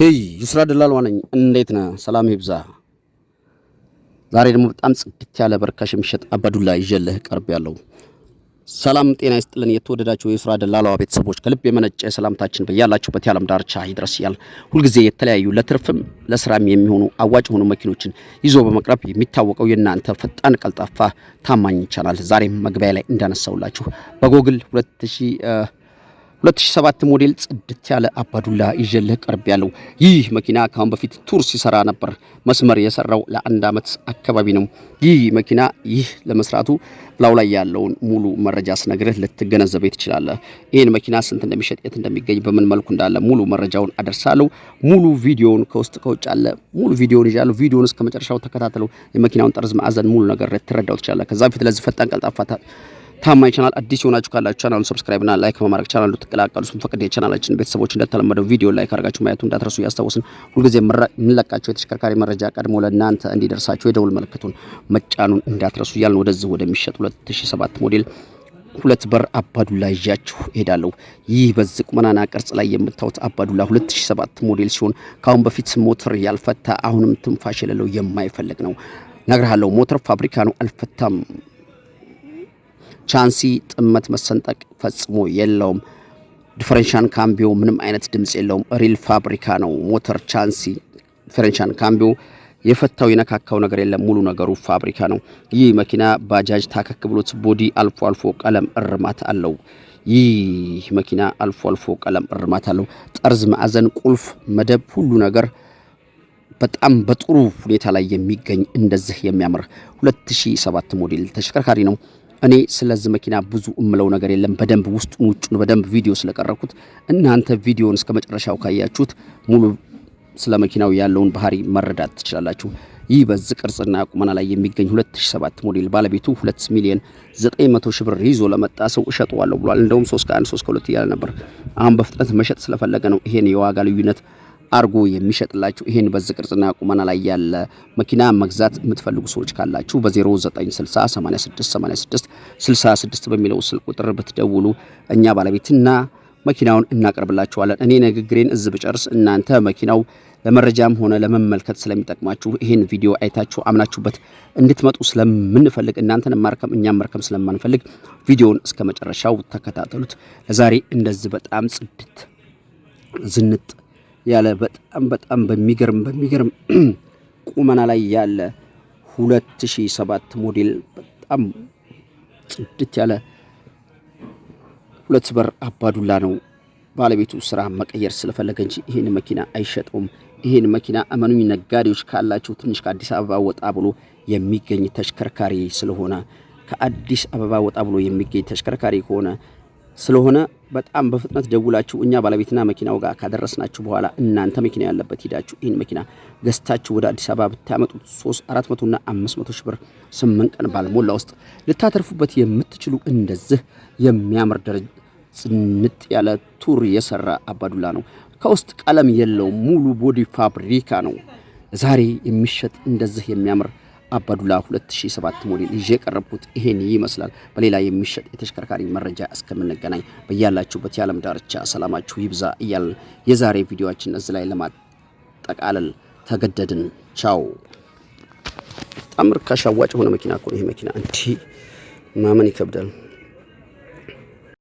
ሄይ ይስራ ደላሏ ነኝ። እንዴት ነህ? ሰላም ይብዛ። ዛሬ ደግሞ በጣም ጽድት ያለ በርካሽ የሚሸጥ አባዱላ ይዤልህ ቀርቤያለሁ። ሰላም ጤና ይስጥልን። የተወደዳችሁ የይስራ ደላላዋ ቤተሰቦች ከልብ የመነጨ ሰላምታችን በያላችሁበት የዓለም ዳርቻ ይድረስ እያል ሁልጊዜ የተለያዩ ለትርፍም ለስራም የሚሆኑ አዋጭ የሆኑ መኪኖችን ይዞ በመቅረብ የሚታወቀው የእናንተ ፈጣን ቀልጣፋ ታማኝ ቻናል ዛሬም መግቢያ ላይ እንዳነሳውላችሁ በጎግል 2007 ሞዴል ጽድት ያለ አባዱላ ይዤልህ ቀርቤያለሁ። ይህ መኪና ካሁን በፊት ቱር ሲሰራ ነበር። መስመር የሰራው ለአንድ አመት አካባቢ ነው። ይህ መኪና ለመስራቱ ላው ላይ ያለውን ሙሉ መረጃ ስነግርህ ልትገነዘብ ትችላለህ። ይሄን መኪና ስንት እንደሚሸጥ የት እንደሚገኝ በምን መልኩ እንዳለ ሙሉ መረጃውን አደርሳለሁ። ሙሉ ቪዲዮውን ከውስጥ ከውጭ አለ ሙሉ ቪዲዮውን ይዣለሁ። ቪዲዮውን እስከ መጨረሻው ተከታተሉ። የመኪናውን ጠርዝ ማዕዘን ሙሉ ነገር ልትረዳው ትችላለህ። ከዛ በፊት ለዚህ ፈጣን ቀልጣፋ ታማኝ ቻናል አዲስ የሆናችሁ ካላችሁ ቻናሉን ሰብስክራይብ እና ላይክ በማድረግ ቻናሉን ተቀላቀሉ። ስንፈቅድ የቻናላችን ቤተሰቦች እንደተለመደው ቪዲዮ ላይክ አድርጋችሁ ማየቱን እንዳትረሱ እያስታወስን ሁልጊዜ የምንለቃቸው የተሽከርካሪ መረጃ ቀድሞ ለእናንተ እንዲደርሳችሁ የደውል ምልክቱን መጫኑን እንዳትረሱ እያልን ወደዚህ ወደሚሸጥ 2007 ሞዴል 2 በር አባዱላ ይዣችሁ እሄዳለሁ። ይህ በዚህ ቁመናና ቅርጽ ላይ የምታዩት አባዱላ 2007 ሞዴል ሲሆን ካሁን በፊት ሞተር ያልፈታ አሁንም ትንፋሽ የሌለው የማይፈልግ ነው። ነግርሃለሁ፣ ሞተር ፋብሪካ ነው፣ አልፈታም። ቻንሲ ጥመት መሰንጠቅ ፈጽሞ የለውም። ዲፈረንሻል ካምቢዮ ምንም አይነት ድምጽ የለውም። ሪል ፋብሪካ ነው። ሞተር ቻንሲ ዲፈረንሻል ካምቢዮ የፈታው የነካካው ነገር የለም። ሙሉ ነገሩ ፋብሪካ ነው። ይህ መኪና ባጃጅ ታከክ ብሎት ቦዲ አልፎ አልፎ ቀለም እርማት አለው። ይህ መኪና አልፎ አልፎ ቀለም እርማት አለው። ጠርዝ ማዕዘን፣ ቁልፍ፣ መደብ ሁሉ ነገር በጣም በጥሩ ሁኔታ ላይ የሚገኝ እንደዚህ የሚያምር 2007 ሞዴል ተሽከርካሪ ነው። እኔ ስለዚህ መኪና ብዙ እምለው ነገር የለም። በደንብ ውስጡን ውጭውን በደንብ ቪዲዮ ስለቀረኩት እናንተ ቪዲዮውን እስከ መጨረሻው ካያችሁት ሙሉ ስለ መኪናው ያለውን ባህሪ መረዳት ትችላላችሁ። ይህ በዚህ ቅርጽና ቁመና ላይ የሚገኝ 2007 ሞዴል ባለቤቱ 2,900,000 ብር ይዞ ለመጣ ሰው እሸጠዋለሁ ብሏል። እንደውም 3 ከ1 3 ከ2 እያለ ነበር። አሁን በፍጥነት መሸጥ ስለፈለገ ነው ይሄን የዋጋ ልዩነት አርጎ የሚሸጥላችሁ። ይሄን በዚህ ቅርጽና ቁመና ላይ ያለ መኪና መግዛት የምትፈልጉ ሰዎች ካላችሁ በ0960868666 በሚለው ስልክ ቁጥር ብትደውሉ እኛ ባለቤትና መኪናውን እናቀርብላችኋለን። እኔ ንግግሬን እዚህ ብጨርስ እናንተ መኪናው ለመረጃም ሆነ ለመመልከት ስለሚጠቅማችሁ ይሄን ቪዲዮ አይታችሁ አምናችሁበት እንድትመጡ ስለምንፈልግ እናንተን ማርከም እኛም ማርከም ስለማንፈልግ ቪዲዮውን እስከ መጨረሻው ተከታተሉት። ለዛሬ እንደዚህ በጣም ጽድት ዝንጥ ያለ በጣም በሚገርም ቁመና ላይ ያለ 2007 ሞዴል በጣም ጽድት ያለ 2 በር አባዱላ ነው። ባለቤቱ ስራ መቀየር ስለፈለገ እንጂ ይሄን መኪና አይሸጠውም። ይሄን መኪና አመኑኝ ነጋዴዎች ካላችሁ ትንሽ ከአዲስ አበባ ወጣ ብሎ የሚገኝ ተሽከርካሪ ስለሆነ ከአዲስ አበባ ወጣ ብሎ የሚገኝ ተሽከርካሪ ስለሆነ በጣም በፍጥነት ደውላችሁ እኛ ባለቤትና መኪናው ጋር ካደረስናችሁ በኋላ እናንተ መኪና ያለበት ሄዳችሁ ይሄን መኪና ገዝታችሁ ወደ አዲስ አበባ ብታመጡት 300፣ 400 እና 500 ሺህ ብር 8 ቀን ባልሞላ ውስጥ ልታተርፉበት የምትችሉ እንደዚህ የሚያምር ደረጃ ጽንጥ ያለ ቱር የሰራ አባዱላ ነው። ከውስጥ ቀለም የለውም። ሙሉ ቦዲ ፋብሪካ ነው። ዛሬ የሚሸጥ እንደዚህ የሚያምር አባዱላ 2007 ሞዴል ይዤ ቀረብኩት ይሄን ይመስላል። በሌላ የሚሸጥ የተሽከርካሪ መረጃ እስከምንገናኝ በያላችሁበት የዓለም ዳርቻ ሰላማችሁ ይብዛ እያልን የዛሬ ቪዲዮአችን እዚህ ላይ ለማጠቃለል ተገደድን። ቻው። በጣም ርካሽ አዋጭ ሆነ መኪና እኮ ነው ይሄ መኪና። እንዴ ማመን ይከብዳል።